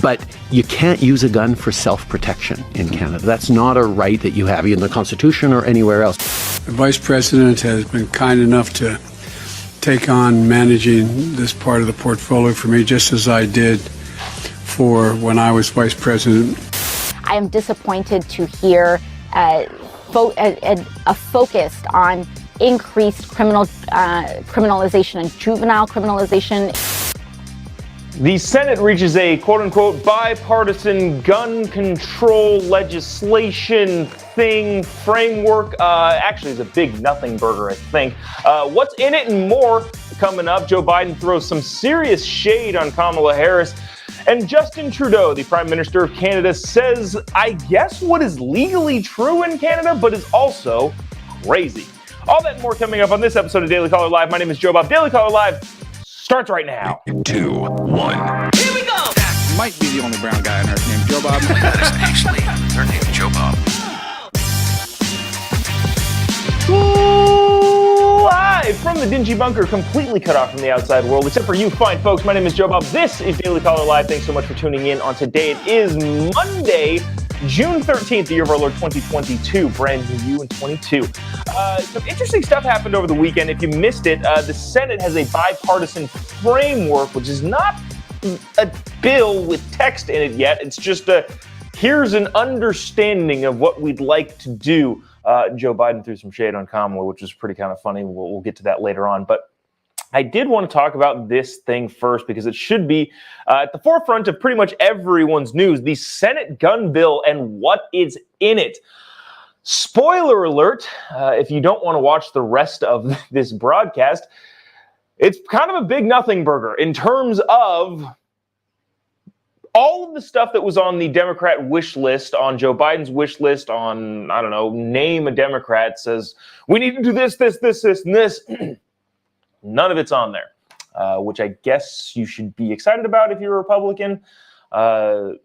But you can't use a gun for self-protection in Canada. That's not a right that you have in the Constitution or anywhere else. The Vice President has been kind enough to take on managing this part of the portfolio for me, just as I did for when I was Vice President. I am disappointed to hear a focus on increased criminalization and juvenile criminalization. The Senate reaches a quote-unquote bipartisan gun control legislation framework. Actually, it's a big nothing burger, I think. What's in it and more coming up. Joe Biden throws some serious shade on Kamala Harris. And Justin Trudeau, the Prime Minister of Canada, says, I guess what is legally true in Canada, but is also crazy. All that and more coming up on this episode of Daily Caller Live. My name is Jobob. Daily Caller Live starts right now. 2, 1. Here we go! That might be the only brown guy on earth named Jobob. That is actually her name, Jobob. Live from the dingy bunker, completely cut off from the outside world, except for you fine folks. My name is Jobob. This is Daily Caller Live. Thanks so much for tuning in on today. It is Monday, June 13th, the year of our Lord 2022, brand new you in 22. Some interesting stuff happened over the weekend. If you missed it, the Senate has a bipartisan framework, which is not a bill with text in it yet. It's just here's an understanding of what we'd like to do. Joe Biden threw some shade on Kamala, which is pretty kind of funny. We'll get to that later on. But I did want to talk about this thing first because it should be at the forefront of pretty much everyone's news, the Senate gun bill and what is in it. Spoiler alert, if you don't want to watch the rest of this broadcast, it's kind of a big nothing burger in terms of all of the stuff that was on the Democrat wish list, on Joe Biden's wish list, on, I don't know, name a Democrat, says, we need to do this, and this. None of it's on there, which I guess you should be excited about if you're a Republican.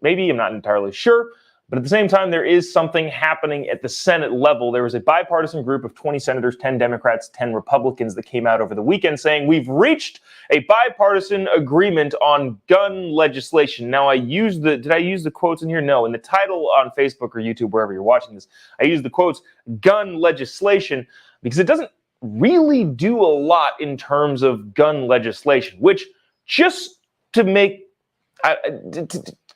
Maybe, I'm not entirely sure. But at the same time, there is something happening at the Senate level. There was a bipartisan group of 20 senators, 10 Democrats, 10 Republicans that came out over the weekend saying we've reached a bipartisan agreement on gun legislation. Now, did I use the quotes in here? No. In the title on Facebook or YouTube, wherever you're watching this, I use the quotes gun legislation because it doesn't really do a lot in terms of gun legislation, which just to make...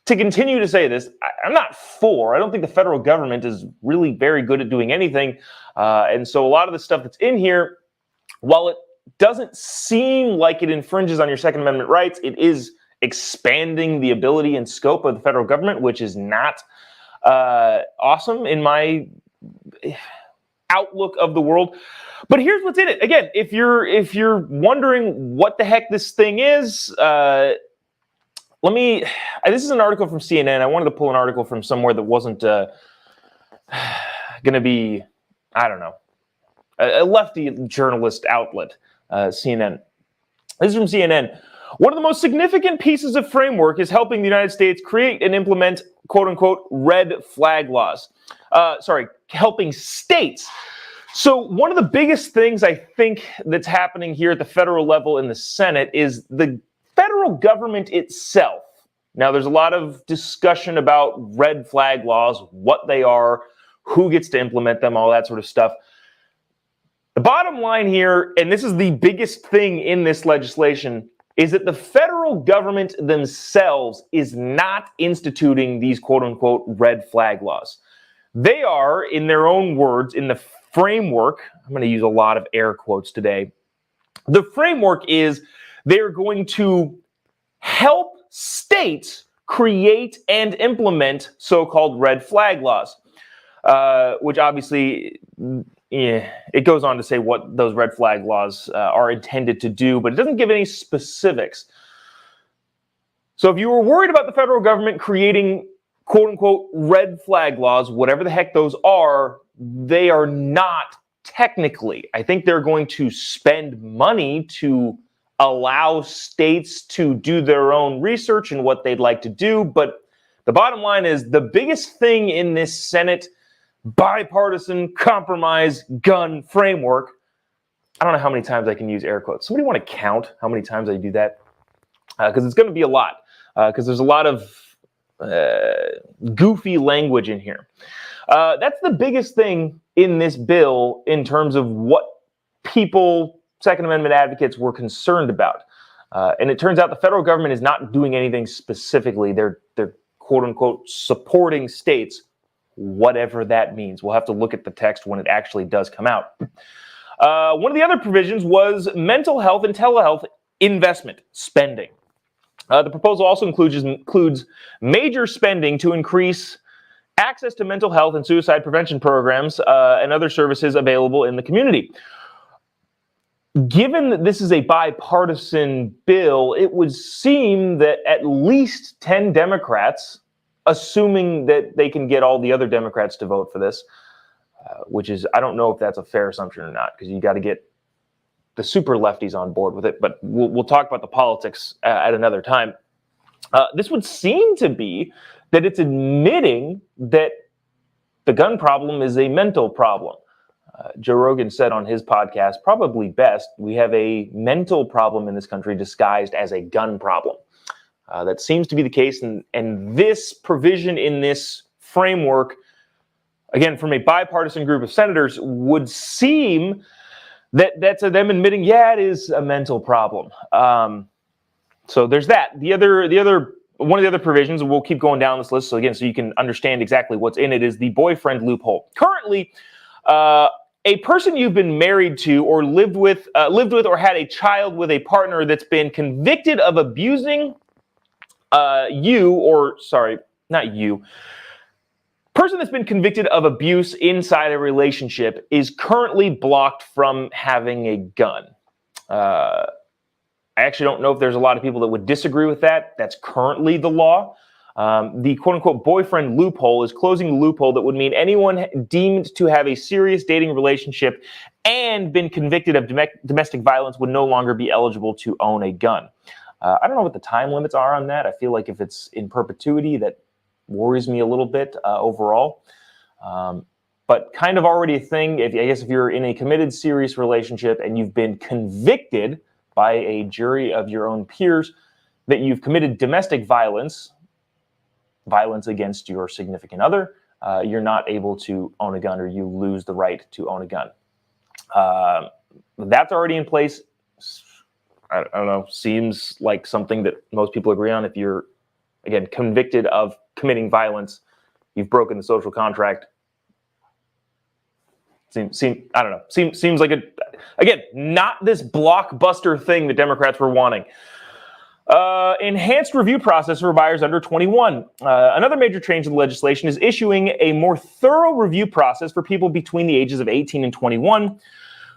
To continue to say this, I'm not for. I don't think the federal government is really very good at doing anything. And so a lot of the stuff that's in here, while it doesn't seem like it infringes on your Second Amendment rights, it is expanding the ability and scope of the federal government, which is not awesome in my outlook of the world. But here's what's in it. Again, if you're wondering what the heck this thing is, this is an article from CNN. I wanted to pull an article from somewhere that wasn't going to be, I don't know, a lefty journalist outlet, CNN. This is from CNN. One of the most significant pieces of framework is helping the United States create and implement, quote unquote, red flag laws. Helping states. So one of the biggest things I think that's happening here at the federal level in the Senate is the federal government itself. Now, there's a lot of discussion about red flag laws, what they are, who gets to implement them, all that sort of stuff. The bottom line here, and this is the biggest thing in this legislation, is that the federal government themselves is not instituting these quote-unquote red flag laws. They are, in their own words, in the framework, I'm going to use a lot of air quotes today, the framework is they're going to help states create and implement so-called red flag laws, which obviously, it goes on to say what those red flag laws are intended to do, but it doesn't give any specifics. So if you were worried about the federal government creating quote-unquote red flag laws, whatever the heck those are, they are not technically. I think they're going to spend money to allow states to do their own research and what they'd like to do. But the bottom line is the biggest thing in this Senate bipartisan compromise gun framework. I don't know how many times I can use air quotes. Somebody want to count how many times I do that? Because it's going to be a lot. Because there's a lot of goofy language in here. That's the biggest thing in this bill in terms of what people, Second Amendment advocates, were concerned about. And it turns out the federal government is not doing anything specifically. They're quote unquote supporting states, whatever that means. We'll have to look at the text when it actually does come out. One of the other provisions was mental health and telehealth investment spending. The proposal also includes major spending to increase access to mental health and suicide prevention programs and other services available in the community. Given that this is a bipartisan bill, it would seem that at least 10 Democrats, assuming that they can get all the other Democrats to vote for this, which is, I don't know if that's a fair assumption or not, because you got to get the super lefties on board with it, but we'll talk about the politics at another time. This would seem to be that it's admitting that the gun problem is a mental problem. Joe Rogan said on his podcast, probably best, we have a mental problem in this country disguised as a gun problem. That seems to be the case, and this provision in this framework, again, from a bipartisan group of senators, would seem that that's them admitting, yeah, it is a mental problem. So there's that. One of the other provisions, and we'll keep going down this list, so again, so you can understand exactly what's in it, is the boyfriend loophole. Currently, a person you've been married to or lived with or had a child with a partner that's been convicted of abusing person that's been convicted of abuse inside a relationship is currently blocked from having a gun. I actually don't know if there's a lot of people that would disagree with that. That's currently the law. The quote-unquote boyfriend loophole is closing the loophole that would mean anyone deemed to have a serious dating relationship and been convicted of domestic violence would no longer be eligible to own a gun. I don't know what the time limits are on that. I feel like if it's in perpetuity, that worries me a little bit overall. But kind of already a thing, I guess if you're in a committed, serious relationship and you've been convicted by a jury of your own peers that you've committed domestic violence against your significant other, you're not able to own a gun, or you lose the right to own a gun. That's already in place. I don't know, seems like something that most people agree on. If you're, again, convicted of committing violence, you've broken the social contract. Seems like again, not this blockbuster thing that Democrats were wanting. Enhanced review process for buyers under 21. Another major change in the legislation is issuing a more thorough review process for people between the ages of 18 and 21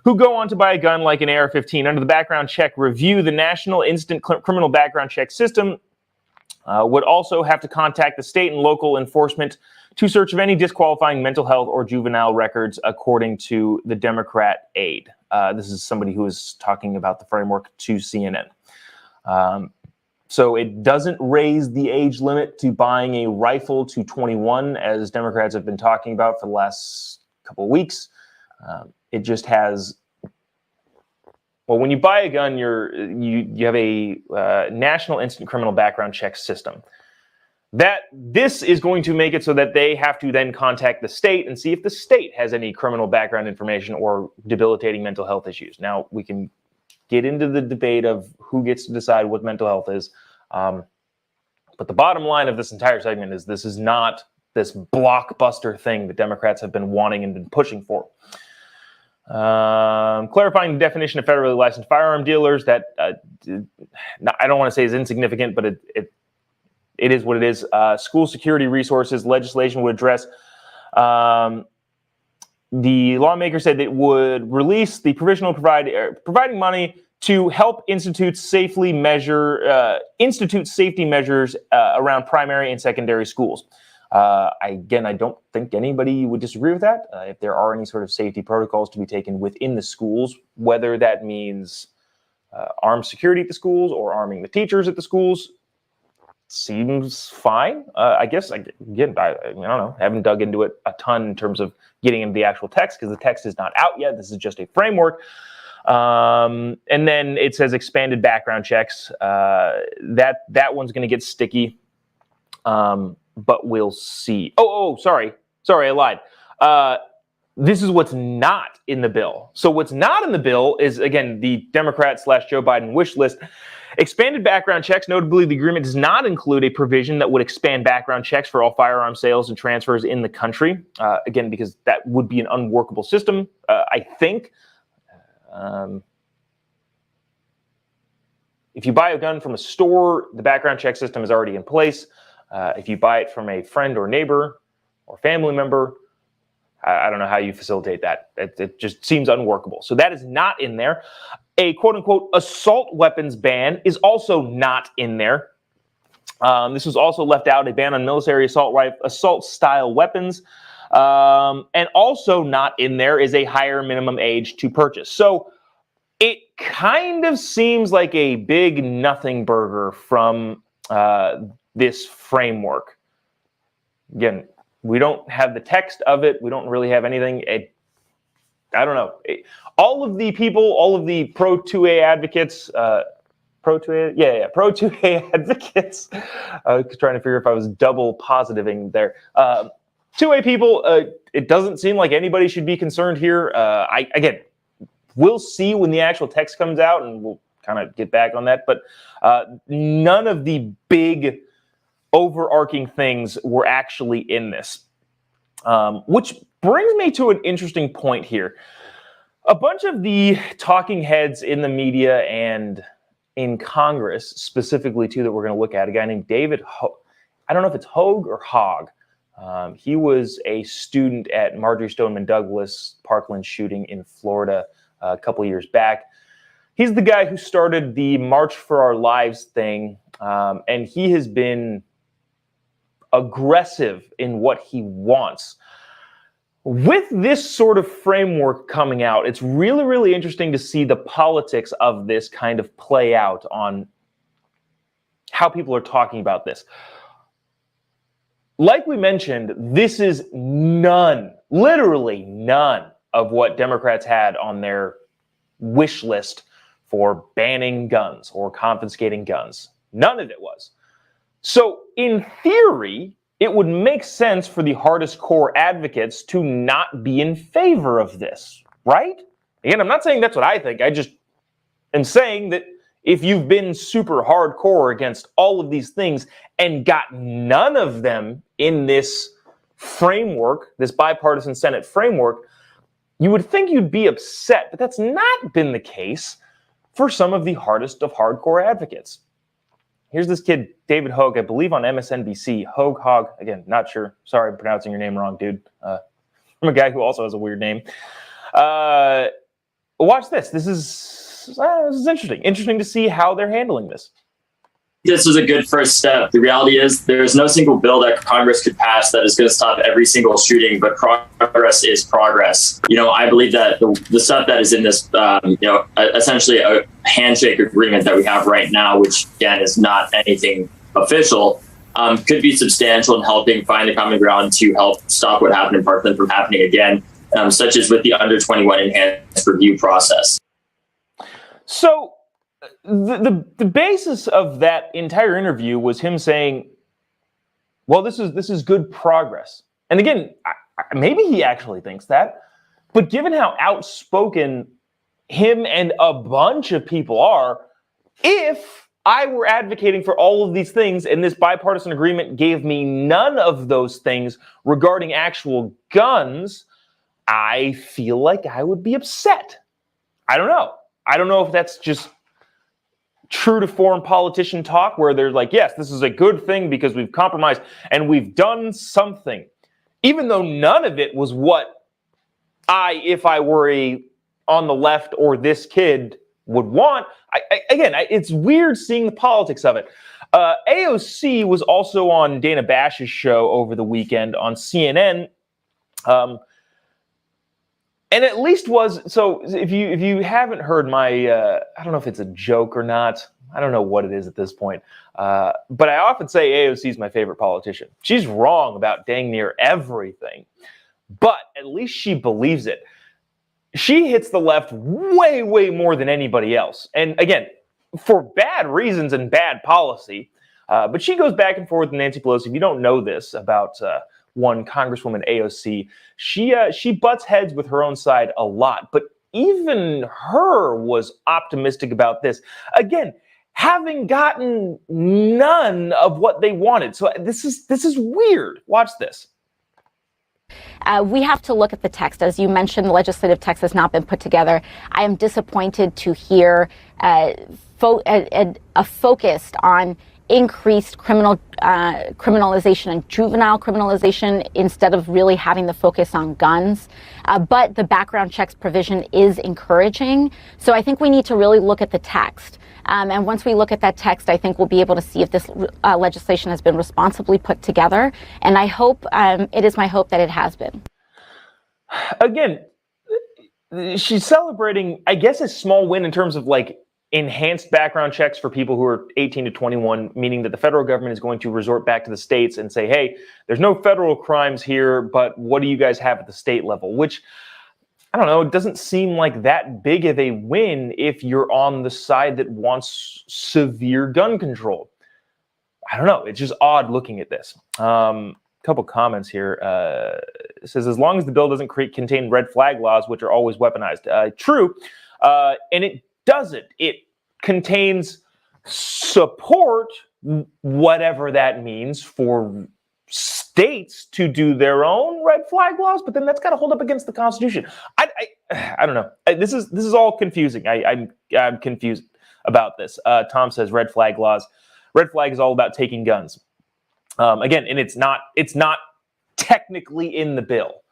who go on to buy a gun like an AR-15. Under the background check review, the National Instant Criminal Background Check System would also have to contact the state and local enforcement to search of any disqualifying mental health or juvenile records, according to the Democrat aide. This is somebody who is talking about the framework to CNN. So it doesn't raise the age limit to buying a rifle to 21, as Democrats have been talking about for the last couple of weeks. It just has, well, when you buy a gun, you have a National Instant Criminal Background Check System. This is going to make it so that they have to then contact the state and see if the state has any criminal background information or debilitating mental health issues. Now, we can get into the debate of who gets to decide what mental health is. But the bottom line of this entire segment is this is not this blockbuster thing that Democrats have been wanting and been pushing for. Clarifying the definition of federally licensed firearm dealers, that I don't want to say is insignificant, but it is what it is. School security resources legislation would address. The lawmaker said it would release the provisional providing money to help institute safety measures around primary and secondary schools. I don't think anybody would disagree with that. If there are any sort of safety protocols to be taken within the schools, whether that means armed security at the schools or arming the teachers at the schools, seems fine. I guess, I don't know, haven't dug into it a ton in terms of getting into the actual text because the text is not out yet. This is just a framework. And then it says expanded background checks. That one's going to get sticky. But we'll see. Sorry, I lied. This is what's not in the bill. So what's not in the bill is, again, the Democrat/Joe Biden wish list. Expanded background checks. Notably, the agreement does not include a provision that would expand background checks for all firearm sales and transfers in the country. Again, because that would be an unworkable system, I think. If you buy a gun from a store, the background check system is already in place. If you buy it from a friend or neighbor or family member, I don't know how you facilitate that. It just seems unworkable. So that is not in there. A quote-unquote assault weapons ban is also not in there. This was also left out, a ban on military assault-style weapons. And also not in there is a higher minimum age to purchase. So it kind of seems like a big nothing burger from this framework. Again, we don't have the text of it. We don't really have anything. I don't know. All of the people, all of the pro-2A advocates, pro-2A advocates. I was trying to figure if I was double positiving there. 2A people, it doesn't seem like anybody should be concerned here. Again, we'll see when the actual text comes out, and we'll kind of get back on that. But none of the big overarching things were actually in this. Which brings me to an interesting point here. A bunch of the talking heads in the media and in Congress, specifically too, that we're going to look at, a guy named David I don't know if it's Hogue or Hogg. He was a student at Marjory Stoneman Douglas Parkland shooting in Florida a couple of years back. He's the guy who started the March for Our Lives thing, and he has been aggressive in what he wants. With this sort of framework coming out, it's really, really interesting to see the politics of this kind of play out on how people are talking about this. Like we mentioned, this is literally none of what Democrats had on their wish list for banning guns or confiscating guns. None of it was. So in theory, it would make sense for the hardest core advocates to not be in favor of this, right? Again, I'm not saying that's what I think. I just am saying that if you've been super hardcore against all of these things and got none of them in this framework, this bipartisan Senate framework, you would think you'd be upset, but that's not been the case for some of the hardest of hardcore advocates. Here's this kid, David Hogue, I believe on MSNBC. Hogg, again, not sure. Sorry, I'm pronouncing your name wrong, dude. I'm a guy who also has a weird name. Watch this. This is interesting. Interesting to see how they're handling this. This is a good first step. The reality is there's no single bill that Congress could pass that is going to stop every single shooting, but progress is progress. I believe that the stuff that is in this, essentially a handshake agreement that we have right now, which again is not anything official, could be substantial in helping find a common ground to help stop what happened in Parkland from happening again, such as with the under 21 enhanced review process. So the basis of that entire interview was him saying, well, this is good progress. And again, maybe he actually thinks that, but given how outspoken him and a bunch of people are, if I were advocating for all of these things and this bipartisan agreement gave me none of those things regarding actual guns, I feel like I would be upset. I don't know. I don't know if that's just true to form politician talk where they're like, yes, this is a good thing because we've compromised and we've done something, even though none of it was what if I were on the left or this kid would want. It's weird seeing the politics of it. AOC was also on Dana Bash's show over the weekend on CNN. And at least so if you haven't heard my, I don't know if it's a joke or not. I don't know what it is at this point. But I often say AOC is my favorite politician. She's wrong about dang near everything, but at least she believes it. She hits the left way, way more than anybody else. And again, for bad reasons and bad policy. But she goes back and forth with Nancy Pelosi. If you don't know this about one Congresswoman AOC, she butts heads with her own side a lot. But even her was optimistic about this. Again, having gotten none of what they wanted. So this is weird. Watch this. We have to look at the text. As you mentioned, the legislative text has not been put together. I am disappointed to hear a focus on increased criminalization and juvenile criminalization instead of really having the focus on guns. But the background checks provision is encouraging. So I think we need to really look at the text. And once we look at that text, I think we'll be able to see if this legislation has been responsibly put together. And I hope, it is my hope that it has been. Again, she's celebrating, I guess, a small win in terms of like enhanced background checks for people who are 18 to 21, meaning that the federal government is going to resort back to the states and say, hey, there's no federal crimes here, but what do you guys have at the state level? Which, I don't know, it doesn't seem like that big of a win if you're on the side that wants severe gun control. I don't know. It's just odd looking at this. Couple comments here. It says, as long as the bill doesn't contain red flag laws, which are always weaponized. True. And it doesn't. It contains support, whatever that means, for states to do their own red flag laws, but then that's got to hold up against the Constitution. I don't know. This is all confusing. I'm confused about this. Tom says red flag laws. Red flag is all about taking guns. Again, and it's not technically in the bill.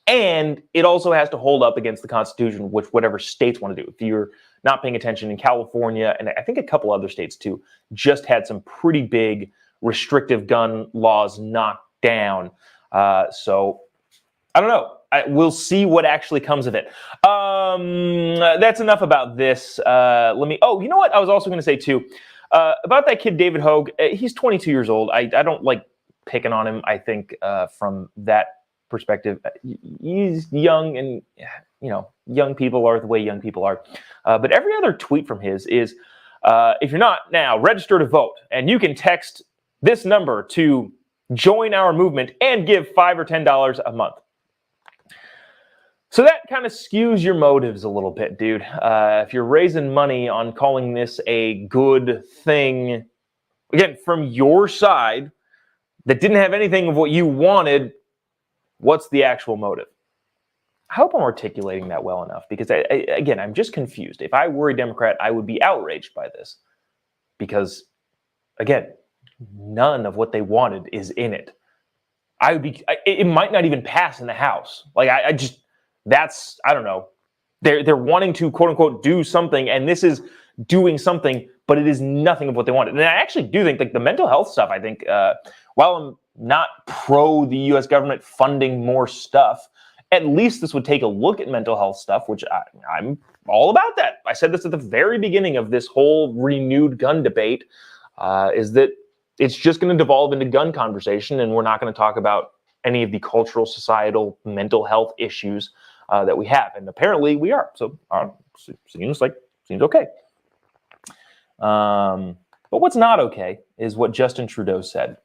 And it also has to hold up against the Constitution, which whatever states want to do. If you're not paying attention, in California, and I think a couple other states too, just had some pretty big restrictive gun laws knocked down. So I don't know. We'll see what actually comes of it. That's enough about this. Oh, you know what? I was also going to say too, about that kid, David Hogue. He's 22 years old. I don't like picking on him. I think from that perspective, he's young, and young people are the way young people are. But every other tweet from his is, if you're not now, register to vote, and you can text this number to join our movement and give $5 or $10 a month. So that kind of skews your motives a little bit, dude. If you're raising money on calling this a good thing, again, from your side, that didn't have anything of what you wanted, what's the actual motive? I hope I'm articulating that well enough, because again, I'm just confused. If I were a Democrat, I would be outraged by this, because again, none of what they wanted is in it. It might not even pass in the House. Like I don't know. They're wanting to quote unquote do something, and this is doing something, but it is nothing of what they wanted. And I actually do think, like, the mental health stuff, I think, while I'm not pro the U.S. government funding more stuff, at least this would take a look at mental health stuff, which I'm all about that. I said this at the very beginning of this whole renewed gun debate, is that it's just going to devolve into gun conversation, and we're not going to talk about any of the cultural, societal, mental health issues that we have. And apparently we are. So seems okay. But what's not okay is what Justin Trudeau said.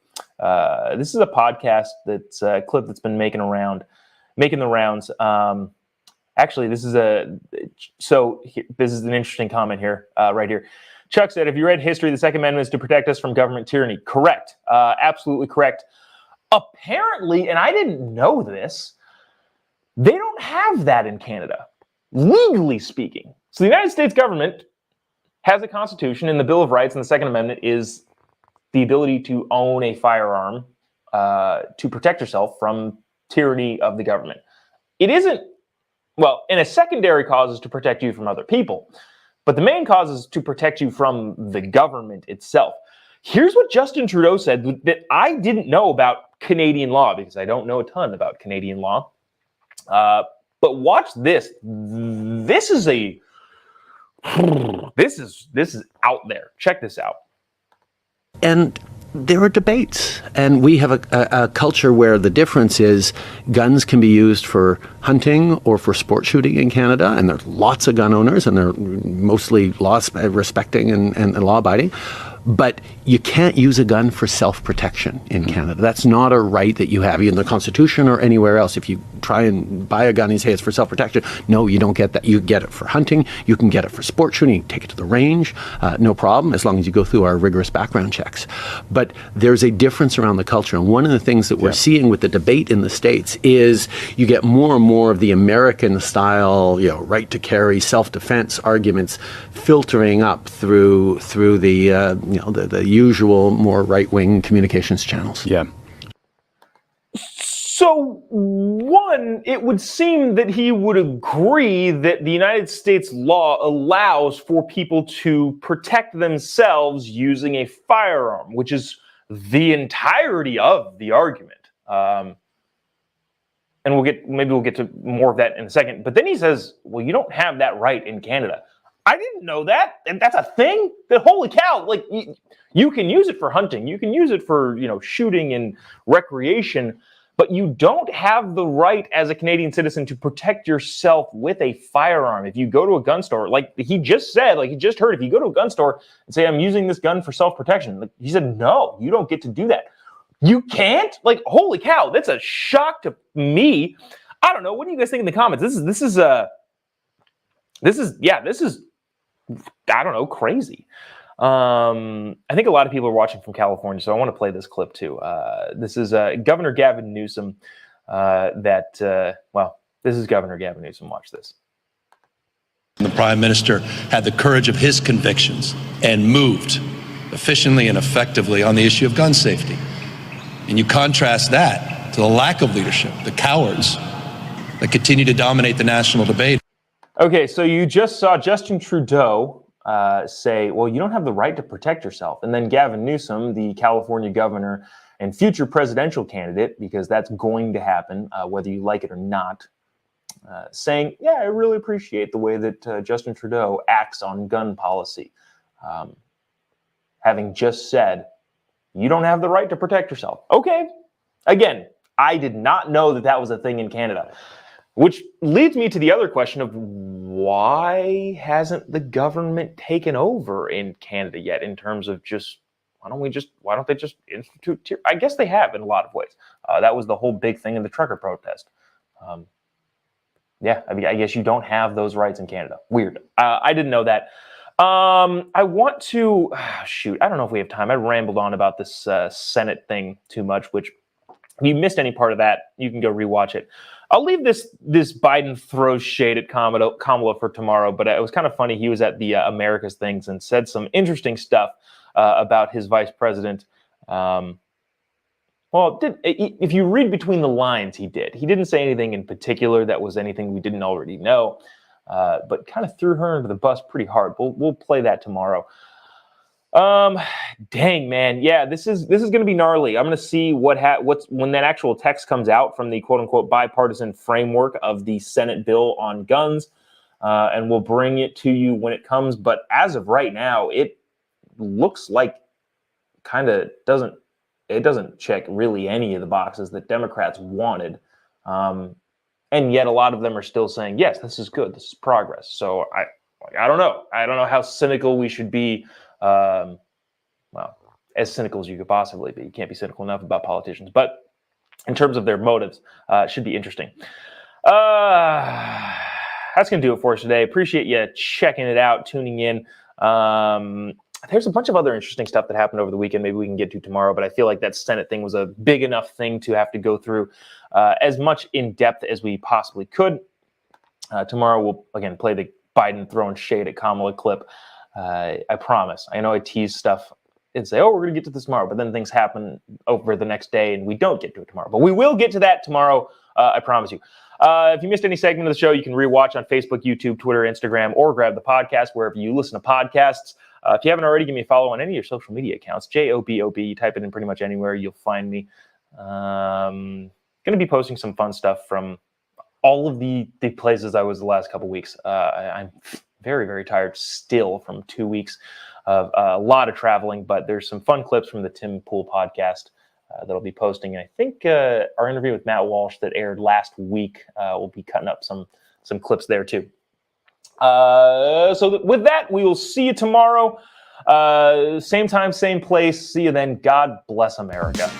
This is a podcast that's a clip that's been making the rounds. Actually, this is an interesting comment here, right here. Chuck said, "Have you read history? The Second Amendment is to protect us from government tyranny." Correct. Absolutely correct. Apparently, and I didn't know this, they don't have that in Canada, legally speaking. So the United States government has a constitution, and the Bill of Rights and the Second Amendment is the ability to own a firearm to protect yourself from tyranny of the government. It isn't, well, and a secondary cause is to protect you from other people, but the main cause is to protect you from the government itself. Here's what Justin Trudeau said that I didn't know about Canadian law, because I don't know a ton about Canadian law. But watch this. This is out there. Check this out. And there are debates, and we have a culture where the difference is guns can be used for hunting or for sport shooting in Canada, and there's lots of gun owners, and they're mostly law respecting and law abiding. But you can't use a gun for self-protection in Canada. That's not a right that you have in the Constitution or anywhere else. If you try and buy a gun and say it's for self-protection, no, you don't get that. You get it for hunting. You can get it for sport shooting. You can take it to the range, no problem, as long as you go through our rigorous background checks. But there's a difference around the culture. And one of the things that we're seeing with the debate in the States is you get more and more of the American-style, right to carry, self-defense arguments filtering up through the usual more right-wing communications channels. Yeah. So, one, it would seem that he would agree that the United States law allows for people to protect themselves using a firearm, which is the entirety of the argument. And maybe we'll get to more of that in a second. But then he says, well, you don't have that right in Canada. I didn't know that. And that's a thing? That holy cow, like you can use it for hunting. You can use it for, shooting and recreation, but you don't have the right as a Canadian citizen to protect yourself with a firearm. If you go to a gun store, like he just said, like he just heard, if you go to a gun store and say, I'm using this gun for self-protection, like he said, no, you don't get to do that. You can't? Like, holy cow, that's a shock to me. I don't know. What do you guys think in the comments? This is I don't know, crazy. I think a lot of people are watching from California, so I want to play this clip too. This is Governor Gavin Newsom. This is Governor Gavin Newsom. Watch this. The Prime Minister had the courage of his convictions and moved efficiently and effectively on the issue of gun safety. And you contrast that to the lack of leadership, the cowards that continue to dominate the national debate. Okay, so you just saw Justin Trudeau say, well, you don't have the right to protect yourself. And then Gavin Newsom, the California governor and future presidential candidate, because that's going to happen, whether you like it or not, saying, yeah, I really appreciate the way that Justin Trudeau acts on gun policy. Having just said, you don't have the right to protect yourself. Okay. Again, I did not know that was a thing in Canada. Which leads me to the other question of why hasn't the government taken over in Canada yet in terms of why don't they just institute I guess they have in a lot of ways. That was the whole big thing in the trucker protest. I guess you don't have those rights in Canada. Weird. I didn't know that. I want to, I don't know if we have time. I rambled on about this Senate thing too much, which if you missed any part of that, you can go rewatch it. I'll leave this Biden throws shade at Kamala for tomorrow, but it was kind of funny. He was at the America's Things and said some interesting stuff about his vice president. If you read between the lines, he did. He didn't say anything in particular that was anything we didn't already know, but kind of threw her under the bus pretty hard. We'll play that tomorrow. Dang, man. Yeah, this is going to be gnarly. I'm going to see what's when that actual text comes out from the quote unquote bipartisan framework of the Senate bill on guns. And we'll bring it to you when it comes. But as of right now, it looks like doesn't check really any of the boxes that Democrats wanted. And yet a lot of them are still saying, yes, this is good. This is progress. So I don't know. I don't know how cynical we should be. As cynical as you could possibly be. You can't be cynical enough about politicians. But in terms of their motives, it should be interesting. That's going to do it for us today. Appreciate you checking it out, tuning in. There's a bunch of other interesting stuff that happened over the weekend. Maybe we can get to tomorrow, but I feel like that Senate thing was a big enough thing to have to go through as much in depth as we possibly could. Tomorrow we'll, again, play the Biden throwing shade at Kamala clip. I promise. I know I tease stuff and say, we're going to get to this tomorrow, but then things happen over the next day and we don't get to it tomorrow. But we will get to that tomorrow, I promise you. If you missed any segment of the show, you can rewatch on Facebook, YouTube, Twitter, Instagram, or grab the podcast wherever you listen to podcasts. If you haven't already, give me a follow on any of your social media accounts. Jobob. You type it in pretty much anywhere, you'll find me. Going to be posting some fun stuff from all of the places I was the last couple weeks. I'm very, very tired still from 2 weeks of a lot of traveling, but there's some fun clips from the Tim Pool podcast that I'll be posting. And I think our interview with Matt Walsh that aired last week, we'll be cutting up some clips there too. With that, we will see you tomorrow. Same time, same place. See you then. God bless America.